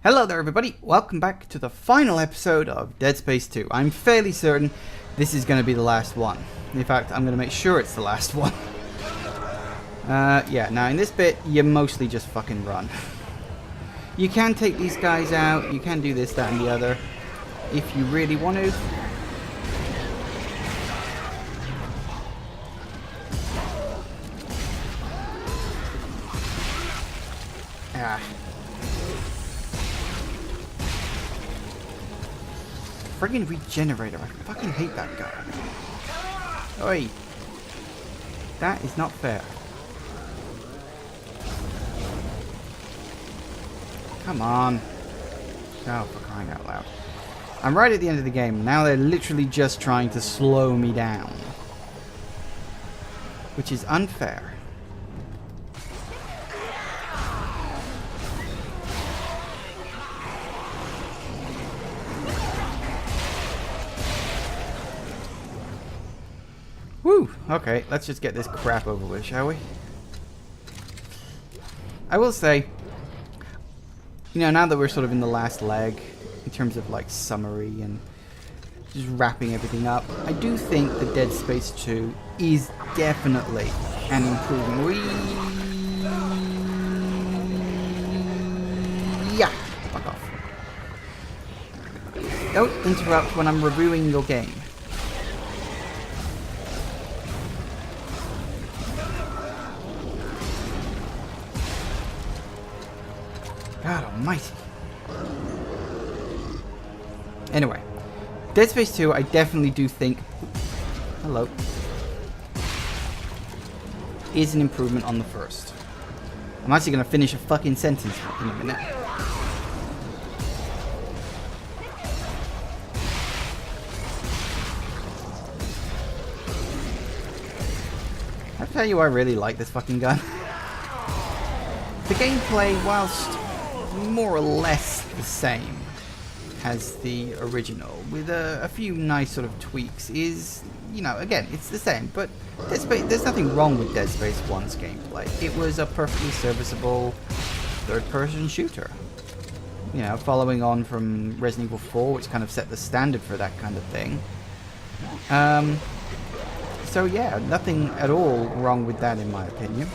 Hello there everybody, welcome back to the final episode of Dead Space 2. I'm fairly certain this is going to be the last one. In fact, I'm going to make sure it's the last one. Yeah, now in this bit, you mostly just fucking run. You can take these guys out, you can do this, that and the other, if you really want to. Friggin' regenerator, I fucking hate that guy. Oi! That is not fair. Come on. Oh, for crying out loud. I'm right at the end of the game. Now they're literally just trying to slow me down. Which is unfair. Woo! Okay, let's just get this crap over with, shall we? I will say, you know, now that we're sort of in the last leg, in terms of like summary and just wrapping everything up, I do think that Dead Space 2 is definitely an improvement. Yeah! Fuck off. Don't interrupt when I'm reviewing your game. God almighty. Anyway, Dead Space 2, I definitely do think, hello, is an improvement on the first. I'm actually going to finish a fucking sentence in a minute. I'll tell you, I really like this fucking gun. The gameplay, whilst more or less the same as the original, with a few nice sort of tweaks, is, you know, again, it's the same, but there's nothing wrong with Dead Space 1's gameplay. It was a perfectly serviceable third-person shooter. You know, following on from Resident Evil 4, which kind of set the standard for that kind of thing. So yeah, nothing at all wrong with that in my opinion.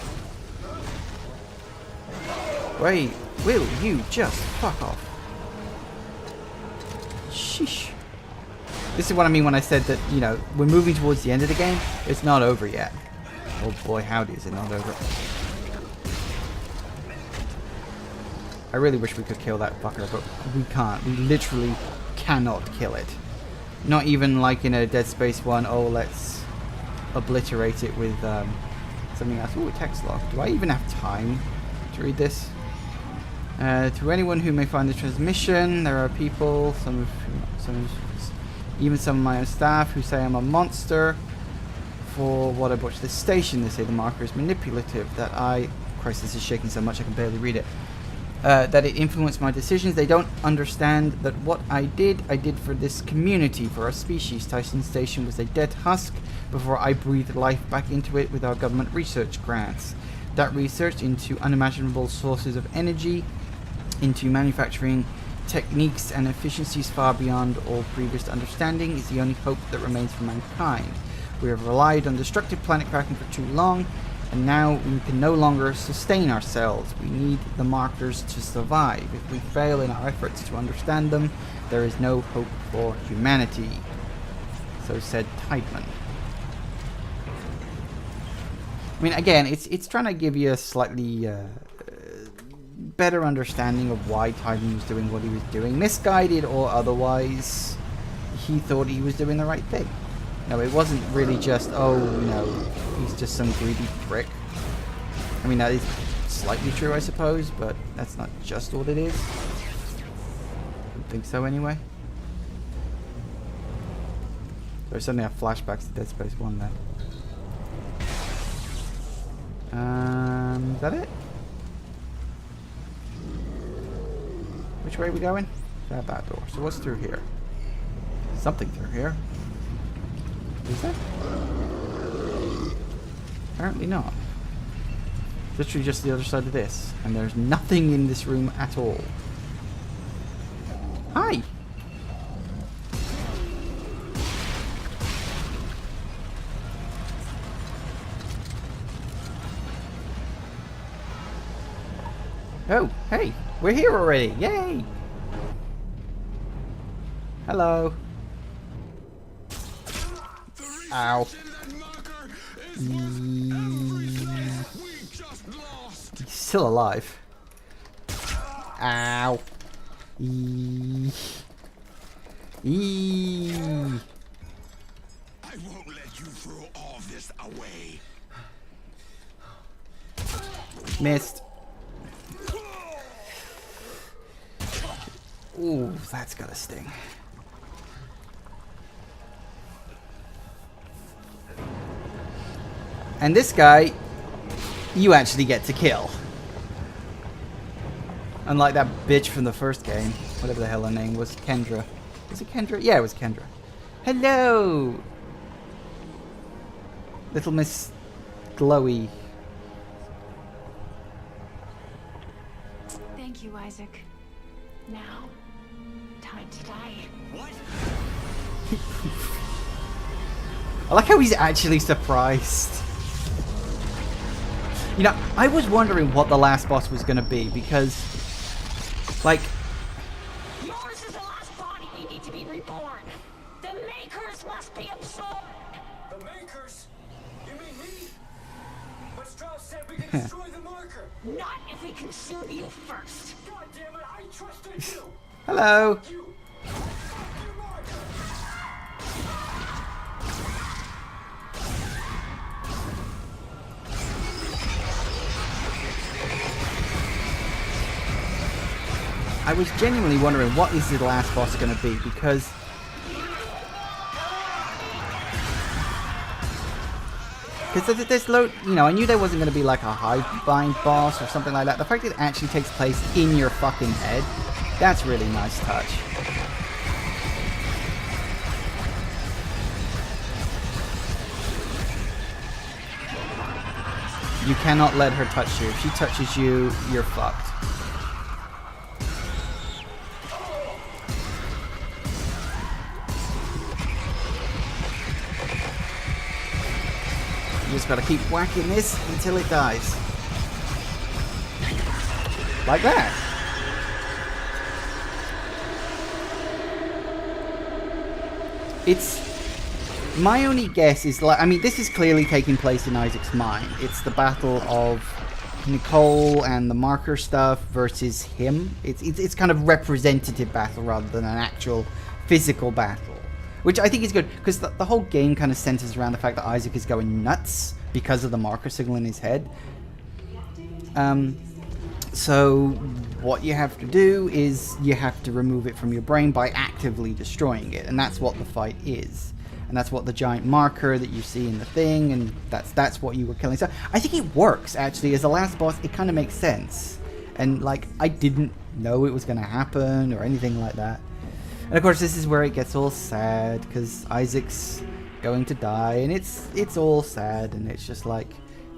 Wait, will you just fuck off? Sheesh. This is what I mean when I said that, you know, we're moving towards the end of the game. It's not over yet. Oh boy, howdy is it not over. I really wish we could kill that fucker, but we can't. We literally cannot kill it. Not even like in a Dead Space 1, oh, let's obliterate it with something else. Ooh, a text log. Do I even have time to read this? To anyone who may find the transmission, there are people, even some of my own staff, who say I'm a monster for what I brought to this station. They say the marker is manipulative, that Christ, this is shaking so much I can barely read it. That it influenced my decisions. They don't understand that what I did for this community, for our species. Tyson Station was a dead husk before I breathed life back into it with our government research grants. That research into unimaginable sources of energy, into manufacturing techniques and efficiencies far beyond all previous understanding, is the only hope that remains for mankind. We have relied on destructive planet crafting for too long, and now we can no longer sustain ourselves. We need the markers to survive. If we fail in our efforts to understand them, there is no hope for humanity. So said Tideman. I mean, again, it's trying to give you a slightly better understanding of why Tideman was doing what he was doing. Misguided or otherwise, he thought he was doing the right thing. No, it wasn't really just, oh, you know, he's just some greedy prick. I mean, that is slightly true, I suppose, but that's not just what it is. I don't think so, anyway. So I suddenly have flashbacks to Dead Space 1 then. Is that it? Which way are we going? That door. So what's through here? Something through here. Is there? Apparently not. Literally just the other side of this. And there's nothing in this room at all. Hi. Oh, hey, we're here already. Yay. Hello. Ow. He's still alive. Ow. Eee. Eee. I won't let you throw all this away. Missed. Ooh, that's gotta sting. And this guy, you actually get to kill. Unlike that bitch from the first game. Whatever the hell her name was. Kendra. Was it Kendra? Yeah, it was Kendra. Hello! Little Miss Glowy. Thank you, Isaac. Now, time to die. What? I like how he's actually surprised. You know, I was wondering what the last boss was going to be because, like... Yours is the last body we need to be reborn. The Makers must be absorbed. The Makers? You mean me? But Strauss said we can destroy the marker. Not if we consume you first. God damn it, I trusted you. Hello! You. Fuck your marker. I was genuinely wondering what is the last boss going to be because... Because there's low, you know, I knew there wasn't going to be like a hive-bind boss or something like that. The fact that it actually takes place in your fucking head, that's really nice touch. You cannot let her touch you. If she touches you, you're fucked. You just gotta keep whacking this until it dies. Like that. It's... My only guess is, like, I mean, this is clearly taking place in Isaac's mind. It's the battle of Nicole and the marker stuff versus him. It's kind of representative battle rather than an actual physical battle. Which I think is good, because the whole game kind of centers around the fact that Isaac is going nuts because of the marker signal in his head. So what you have to do is you have to remove it from your brain by actively destroying it, and that's what the fight is. And that's what the giant marker that you see in the thing, and that's what you were killing. So I think it works, actually. As the last boss, it kind of makes sense. And, like, I didn't know it was going to happen or anything like that. And of course, this is where it gets all sad, because Isaac's going to die, and it's all sad, and it's just like,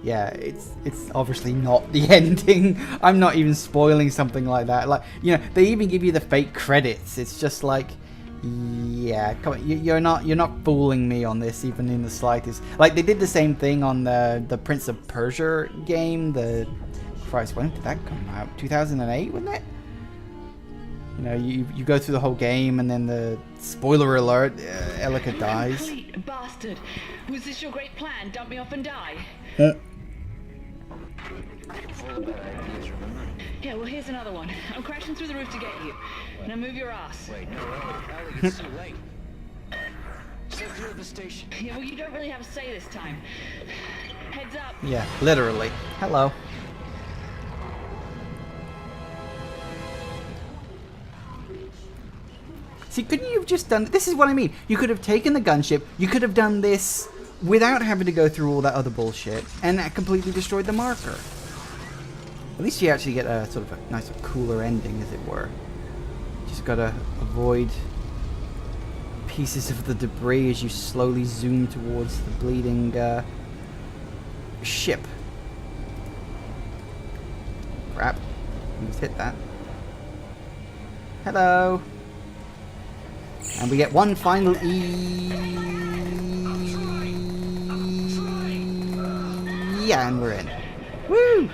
yeah, it's obviously not the ending. I'm not even spoiling something like that. Like, you know, they even give you the fake credits. It's just like, yeah, come on, you're not fooling me on this, even in the slightest. Like, they did the same thing on the Prince of Persia game. Christ, when did that come out? 2008, wasn't it? You know, you go through the whole game, and then the spoiler alert, Elika dies. Complete bastard! Was this your great plan? Dump me off and die? Yeah, well, here's another one. I'm crashing through the roof to get you. Now move your ass. Wait, no, Ellie, it's too late. Stay clear of the station. Yeah, well, you don't really have a say this time. Heads up. Yeah, literally. Hello. See, couldn't you have just done... This is what I mean. You could have taken the gunship. You could have done this without having to go through all that other bullshit. And that completely destroyed the marker. At least you actually get a sort of a nice, cooler ending, as it were. Just gotta avoid pieces of the debris as you slowly zoom towards the bleeding ship. Crap. Almost hit that. Hello. And we get one final E. Yeah, and we're in. Woo!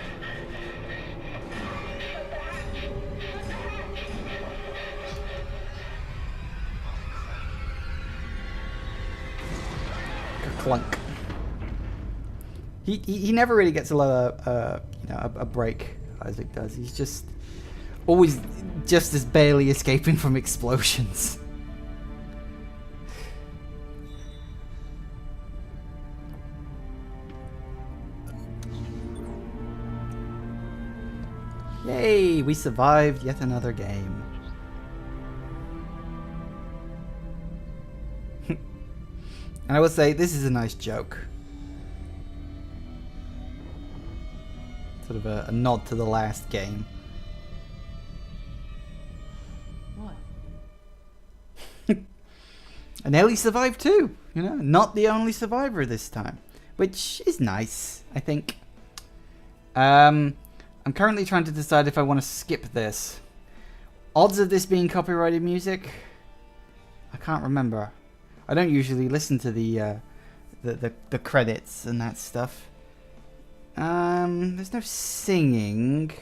Clunk. He never really gets a lot of a break. Isaac does. He's just always just as barely escaping from explosions. Yay! We survived yet another game. And I will say, this is a nice joke. Sort of a nod to the last game. What? And Ellie survived too, you know, not the only survivor this time. Which is nice, I think. I'm currently trying to decide if I want to skip this. Odds of this being copyrighted music? I can't remember. I don't usually listen to the credits and that stuff. There's no singing.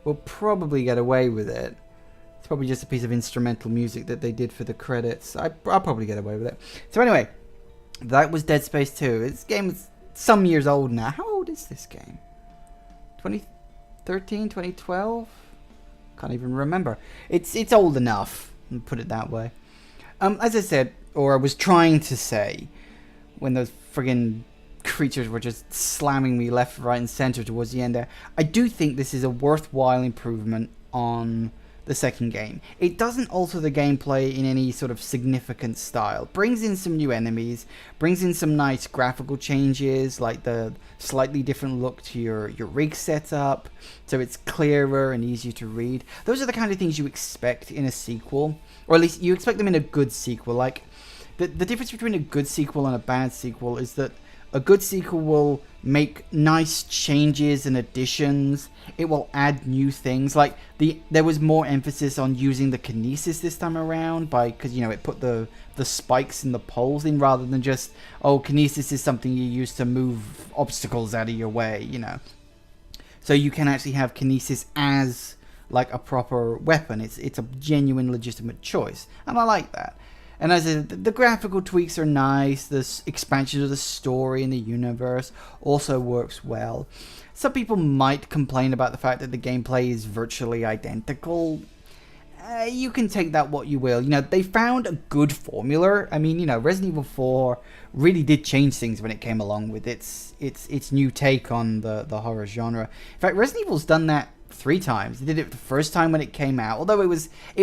We'll probably get away with it. It's probably just a piece of instrumental music that they did for the credits. I'll probably get away with it. So anyway, that was Dead Space 2. This game is some years old now. How old is this game? 2013, 2012? Can't even remember. It's old enough, put it that way. As I said, or I was trying to say, when those friggin' creatures were just slamming me left, right, and center towards the end there, I do think this is a worthwhile improvement on the second game. It doesn't alter the gameplay in any sort of significant style. Brings in some new enemies, brings in some nice graphical changes, like the slightly different look to your rig setup, so it's clearer and easier to read. Those are the kind of things you expect in a sequel, or at least you expect them in a good sequel. Like, the difference between a good sequel and a bad sequel is that a good sequel will make nice changes and additions. It will add new things. Like, there was more emphasis on using the kinesis this time around, because, you know, it put the spikes in the poles in rather than just, oh, kinesis is something you use to move obstacles out of your way, you know. So you can actually have kinesis as like a proper weapon. It's a genuine, legitimate choice, and I like that. And as I said, the graphical tweaks are nice. The expansion of the story and the universe also works well. Some people might complain about the fact that the gameplay is virtually identical. You can take that what you will. You know, they found a good formula. I mean, you know, Resident Evil 4 really did change things when it came along with its new take on the horror genre. In fact, Resident Evil's done that 3 times. They did it the first time when it came out, although it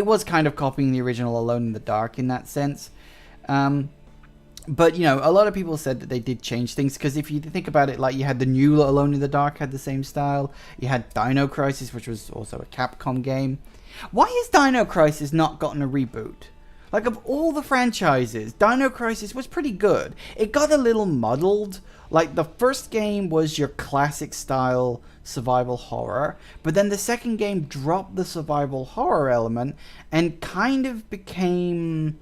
was kind of copying the original Alone in the Dark in that sense. But, you know, a lot of people said that they did change things, because if you think about it, like, you had the new Alone in the Dark had the same style. You had Dino Crisis, which was also a Capcom game. Why has Dino Crisis not gotten a reboot? Like, of all the franchises, Dino Crisis was pretty good. It got a little muddled. Like, the first game was your classic style survival horror, but then the second game dropped the survival horror element and kind of became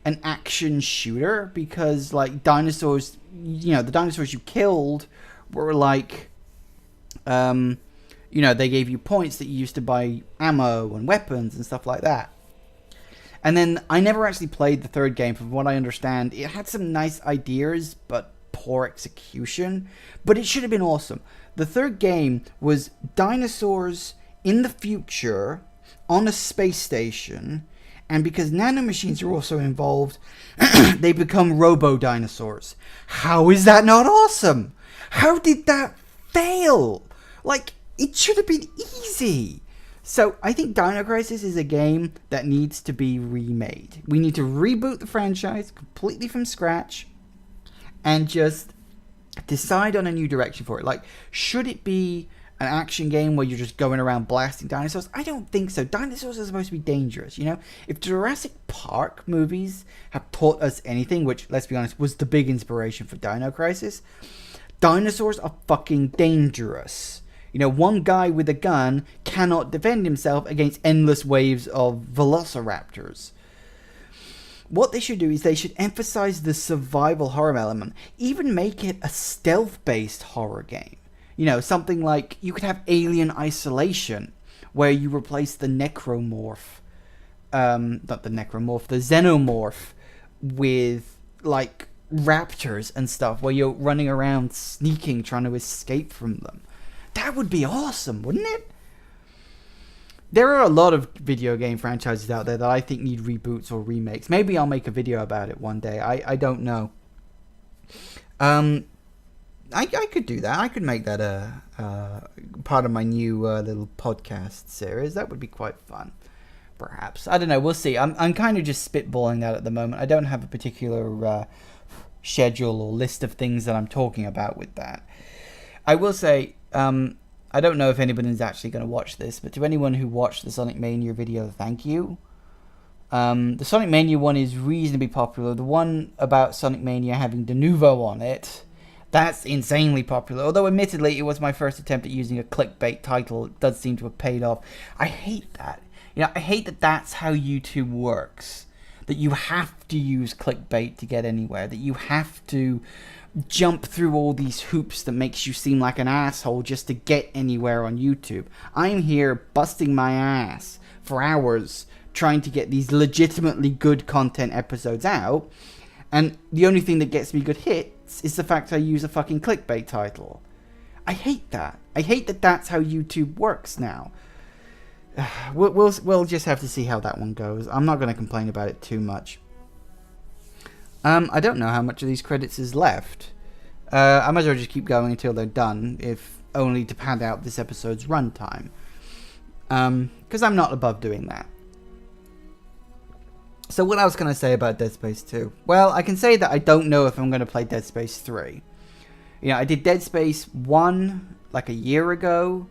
an action shooter, because, like, dinosaurs, you know, the dinosaurs you killed were like, you know, they gave you points that you used to buy ammo and weapons and stuff like that. And then I never actually played the third game. From what I understand, it had some nice ideas, but poor execution. But it should have been awesome. The third game was dinosaurs in the future on a space station, and because nanomachines are also involved, they become robo-dinosaurs. How is that not awesome? How did that fail? Like, it should have been easy. So I think Dino Crisis is a game that needs to be remade. We need to reboot the franchise completely from scratch and just decide on a new direction for it. Like, should it be an action game where you're just going around blasting dinosaurs? I don't think so. Dinosaurs are supposed to be dangerous, you know? If Jurassic Park movies have taught us anything, which, let's be honest, was the big inspiration for Dino Crisis, dinosaurs are fucking dangerous. You know, one guy with a gun cannot defend himself against endless waves of velociraptors. what they should do is they should emphasize the survival horror element. Even make it a stealth-based horror game. You know, something like you could have Alien Isolation, where you replace the necromorph, not the necromorph, the xenomorph, with like raptors and stuff, where you're running around sneaking, trying to escape from them. That would be awesome, wouldn't it? There are a lot of video game franchises out there that I think need reboots or remakes. Maybe I'll make a video about it one day. I don't know. I could do that. I could make that a part of my new little podcast series. That would be quite fun. Perhaps. I don't know. We'll see. I'm kind of just spitballing that at the moment. I don't have a particular schedule or list of things that I'm talking about with that. I will say, I don't know if anybody's actually going to watch this, but to anyone who watched the Sonic Mania video, thank you. The Sonic Mania one is reasonably popular. The one about Sonic Mania having Denuvo on it, that's insanely popular. Although, admittedly, it was my first attempt at using a clickbait title. It does seem to have paid off. I hate that. You know, I hate that that's how YouTube works. That you have to use clickbait to get anywhere. That you have to jump through all these hoops that makes you seem like an asshole just to get anywhere on YouTube. I'm here busting my ass for hours trying to get these legitimately good content episodes out, and the only thing that gets me good hits is the fact I use a fucking clickbait title. I hate that. I hate that that's how YouTube works now. We'll just have to see how that one goes. I'm not going to complain about it too much. I don't know how much of these credits is left. I might as well just keep going until they're done, if only to pad out this episode's runtime. Because I'm not above doing that. So what else can I say about Dead Space 2? Well, I can say that I don't know if I'm going to play Dead Space 3. You know, I did Dead Space 1 like a year ago.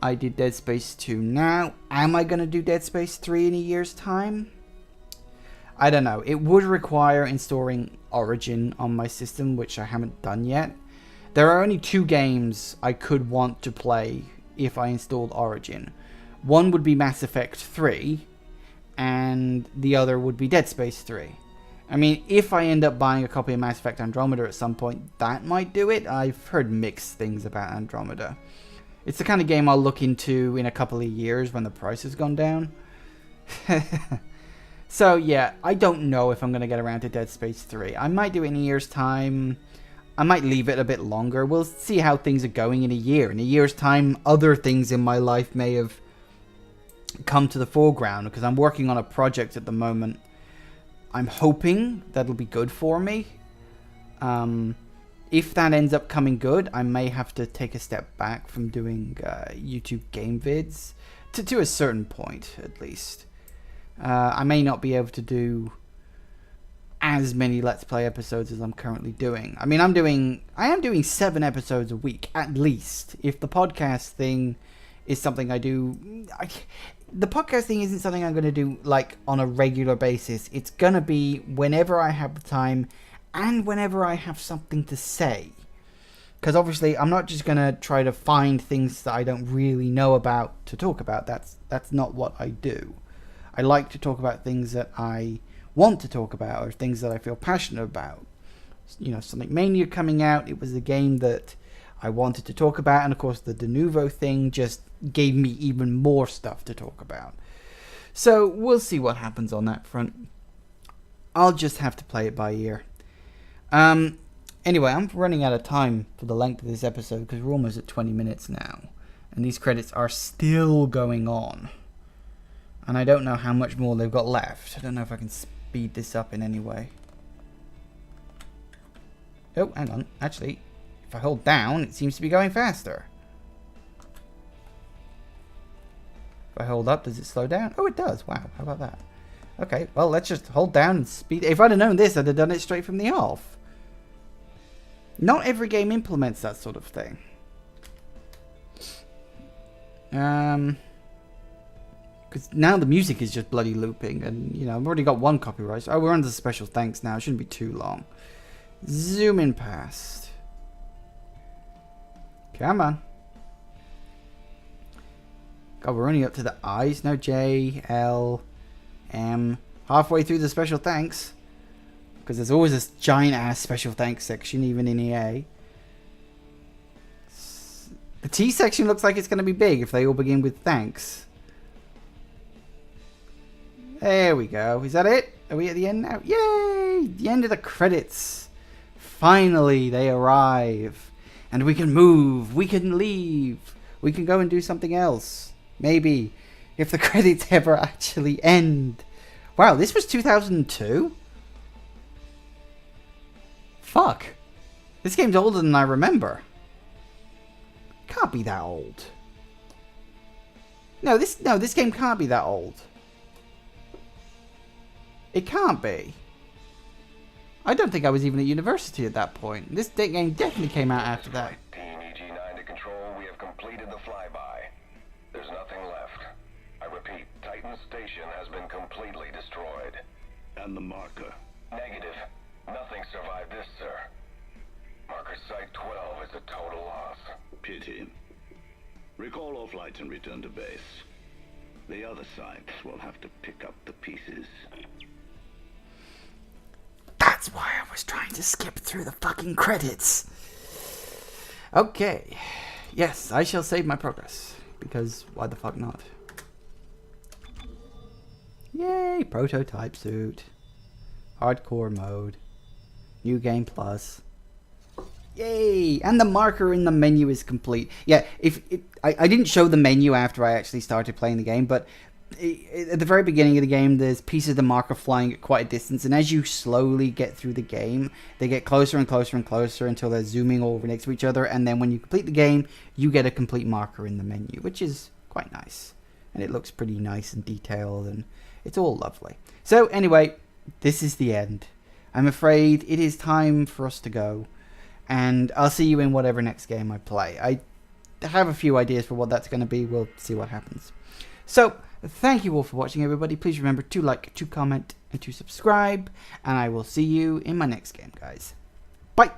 I did Dead Space 2 now. Am I going to do Dead Space 3 in a year's time? I don't know. It would require installing Origin on my system, which I haven't done yet. There are only 2 games I could want to play if I installed Origin. One would be Mass Effect 3, and the other would be Dead Space 3. I mean, if I end up buying a copy of Mass Effect Andromeda at some point, that might do it. I've heard mixed things about Andromeda. It's the kind of game I'll look into in a couple of years when the price has gone down. So yeah, I don't know if I'm going to get around to Dead Space 3. I might do it in a year's time. I might leave it a bit longer. We'll see how things are going in a year. In a year's time, other things in my life may have come to the foreground, because I'm working on a project at the moment. I'm hoping that'll be good for me. If that ends up coming good, I may have to take a step back from doing YouTube game vids, to a certain point at least. I may not be able to do as many Let's Play episodes as I'm currently doing. I mean, I am doing 7 episodes a week, at least. If the podcast thing is something I do... the podcast thing isn't something I'm going to do, like, on a regular basis. It's going to be whenever I have the time and whenever I have something to say. Because obviously, I'm not just going to try to find things that I don't really know about to talk about. That's not what I do. I like to talk about things that I want to talk about, or things that I feel passionate about. You know, Sonic Mania coming out, it was a game that I wanted to talk about, and of course the Denuvo thing just gave me even more stuff to talk about. So we'll see what happens on that front. I'll just have to play it by ear. Anyway, I'm running out of time for the length of this episode, because we're almost at 20 minutes now, and these credits are still going on. And I don't know how much more they've got left. I don't know if I can speed this up in any way. Oh, hang on. Actually, if I hold down, it seems to be going faster. If I hold up, does it slow down? Oh, it does. Wow, how about that? Okay, well, let's just hold down and speed. If I'd have known this, I'd have done it straight from the off. Not every game implements that sort of thing. Because now the music is just bloody looping, and, you know, I've already got 1 copyright. Oh, we're under special thanks now. It shouldn't be too long. Zoom in past. Come on. God, we're only up to the I's now. J, L, M, halfway through the special thanks. Because there's always this giant ass special thanks section, even in EA. The T section looks like it's going to be big if they all begin with thanks. There we go. Is that it? Are we at the end now? Yay! The end of the credits. Finally, they arrive. And we can move. We can leave. We can go and do something else. Maybe. If the credits ever actually end. Wow, this was 2002? Fuck. This game's older than I remember. Can't be that old. No, this game can't be that old. It can't be. I don't think I was even at university at that point. This game definitely came out after that. Team EG9 to control, we have completed the flyby. There's nothing left. I repeat, Titan Station has been completely destroyed. And the marker. Negative. Nothing survived this, sir. Marker Site 12 is a total loss. Pity. Recall all flights and return to base. The other sites will have to pick up the pieces. That's why I was trying to skip through the fucking credits. Okay. Yes, I shall save my progress. Because why the fuck not? Yay, prototype suit. Hardcore mode. New game plus. Yay! And the marker in the menu is complete. Yeah, I didn't show the menu after I actually started playing the game, but at the very beginning of the game, there's pieces of the marker flying at quite a distance, and as you slowly get through the game, they get closer and closer and closer until they're zooming over next to each other, and then when you complete the game, you get a complete marker in the menu, which is quite nice. And it looks pretty nice and detailed, and it's all lovely. So anyway, this is the end. I'm afraid it is time for us to go, and I'll see you in whatever next game I play. I have a few ideas for what that's going to be. We'll see what happens. So, thank you all for watching, everybody. Please remember to like, to comment, and to subscribe, and I will see you in my next game, guys. Bye!